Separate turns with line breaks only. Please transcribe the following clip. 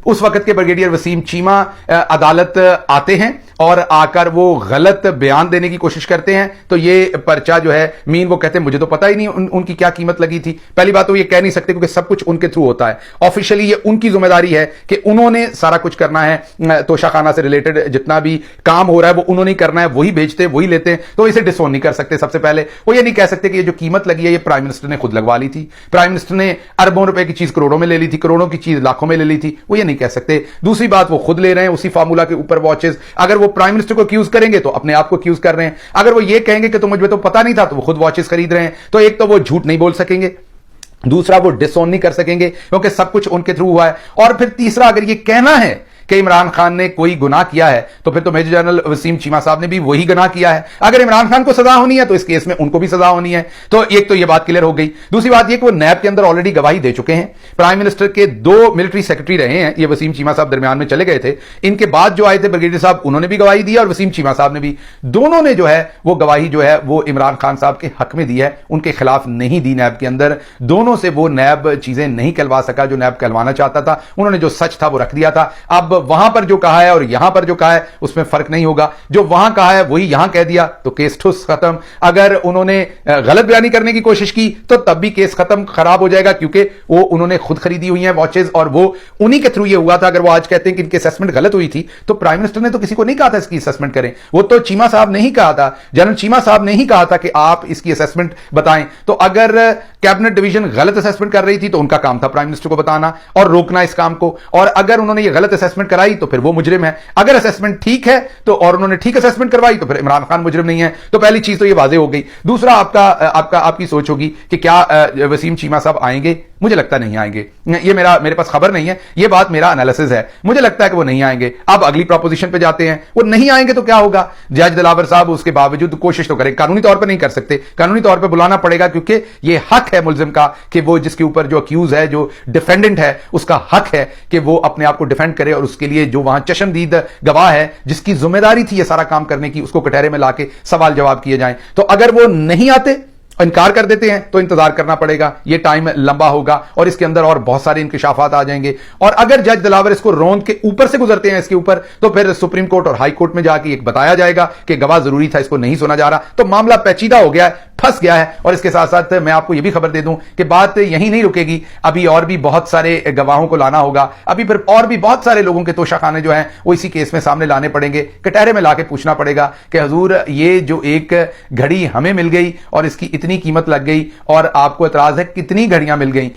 उस वक्त के ब्रिगेडियर वसीम चीमा अदालत आते हैं और आकर वो गलत बयान देने की कोशिश करते हैं। तो ये पर्चा जो है मीन वो कहते हैं मुझे तो पता ही नहीं उनकी क्या कीमत लगी थी। पहली बात तो ये कह नहीं सकते क्योंकि सब कुछ उनके थ्रू होता है। ऑफिशियली ये उनकी जिम्मेदारी है कि उन्होंने सारा कुछ करना है, तोशाखाना से रिलेटेड जितना भी काम हो रहा है वो उन्होंने ही करना है, वही भेजते वही लेते हैं। तो इसे डिसोन नहीं कर सकते। सबसे पहले वो ये नहीं कह सकते कि ये जो कीमत लगी है ये प्राइम मिनिस्टर ने खुद लगवा ली थी, प्राइम मिनिस्टर ने अरबों रुपए की चीज करोड़ों में ले ली थी, करोड़ों की चीज लाखों में ले ली थी, वो ये नहीं कह सकते। दूसरी बात वो खुद ले रहे हैं उसी फार्मूला के ऊपर वॉचेस। अगर वो प्राइम मिनिस्टर को एक्यूज करेंगे तो अपने आप को एक्यूज कर रहे हैं। अगर वो ये कहेंगे कि तो मुझे तो पता नहीं था तो वो खुद वॉचेस खरीद रहे हैं। तो एक तो वो झूठ नहीं बोल सकेंगे, दूसरा वो डिसोन नहीं कर सकेंगे क्योंकि सब कुछ उनके थ्रू हुआ है। और फिर तीसरा अगर ये कहना है कि इमरान खान ने कोई गुनाह किया है तो फिर तो मेजर जनरल वसीम चीमा साहब ने भी वही गुनाह किया है। अगर इमरान खान को सजा होनी है तो इस केस में उनको भी सजा होनी है। तो एक तो ये बात क्लियर हो गई। दूसरी बात ये कि वो नैब के अंदर ऑलरेडी गवाही दे चुके हैं। प्राइम मिनिस्टर के 2 मिलिट्री सेक्रेटरी रहे हैं, ये वसीम चीमा साहब दरमियान में चले गए थे। इनके बाद जो आए थे ब्रिगेडियर साहब उन्होंने भी गवाही दी और वसीम चीमा साहब ने भी, दोनों ने जो है वो गवाही जो है वो इमरान खान साहब के हक में दी है, उनके खिलाफ नहीं दी नैब के अंदर। दोनों से वो नैब चीजें नहीं कहलवा सका जो नैब कहलवाना चाहता था। उन्होंने जो सच था वो रख दिया था। अब वहां पर जो है और यहां पर जो कहा है उसमें फर्क नहीं होगा। जो वहां कहा है वही यहां कह दिया तो केस ठुस खत्म। अगर उन्होंने गलत बयानी करने की कोशिश की तो तब भी केस खत्म, खराब हो जाएगा क्योंकि वो उन्होंने खुद खरीदी हुई है वॉचेस और वो उन्हीं के थ्रू ये हुआ था। अगर वो आज कहते हैं कि इनकी असेसमेंट गलत हुई थी तो प्राइम मिनिस्टर ने तो किसी को नहीं कहा था इसकी असेसमेंट करें। वो तो चीमा साहब ने ही कहा था, जनरल चीमा साहब ने ही कहा था कि आप इसकी असेसमेंट बताएं। तो अगर कैबिनेट डिवीजन गलत असेसमेंट कर रही थी तो उनका काम था प्राइम मिनिस्टर को बताना और रोकना इस काम को। और अगर उन्होंने ये गलत असेसमेंट कराई तो फिर वो मुजरिम है। अगर असेसमेंट ठीक है तो और उन्होंने ठीक असेसमेंट करवाई तो फिर इमरान खान मुजरिम नहीं है। तो पहली चीज तो ये वाजे हो गई। दूसरा आपकी सोच होगी कि क्या वसीम चीमा साहब आएंगे? मुझे लगता नहीं आएंगे। ये मेरे पास खबर नहीं है, ये बात मेरा एनालिसिस है। मुझे लगता है कि वो नहीं आएंगे। अब अगली प्रोपोजिशन पे जाते हैं। वो नहीं आएंगे तो क्या होगा? जज दिलावर साहब उसके बावजूद कोशिश तो करें, कानूनी तौर पर नहीं कर सकते, कानूनी तौर पर बुलाना पड़ेगा क्योंकि ये हक है मुलजिम का कि वो जिसके ऊपर जो अक्यूज है, जो डिफेंडेंट है, उसका हक है कि वो अपने आप को डिफेंड करे और उसके लिए जो वहां चशमदीद गवाह है जिसकी जिम्मेदारी थी ये सारा काम करने की, उसको कटहरे में लाके सवाल जवाब किए जाएं। तो अगर वो नहीं आते, इनकार कर देते हैं तो इंतजार करना पड़ेगा। ये टाइम लंबा होगा और इसके अंदर और बहुत सारे इंकशाफात आ जाएंगे। और अगर जज दिलावर इसको रौंद के ऊपर से गुजरते हैं इसके ऊपर तो फिर सुप्रीम कोर्ट और हाई कोर्ट में जाके एक बताया जाएगा कि गवाह जरूरी था, इसको नहीं सुना जा रहा। तो मामला पेचीदा हो गया है, फंस गया है। और इसके साथ साथ मैं आपको यह भी खबर दे दूं कि बात यहीं नहीं रुकेगी। अभी और भी बहुत सारे गवाहों को लाना होगा। अभी फिर और भी बहुत सारे लोगों के तोशाखाने जो हैं वो इसी केस में सामने लाने पड़ेंगे। कटहरे में लाके पूछना पड़ेगा कि हुजूर ये जो एक घड़ी हमें मिल गई और इसकी इतनी कीमत लग गई और आपको एतराज है कितनी घड़ियां मिल गई।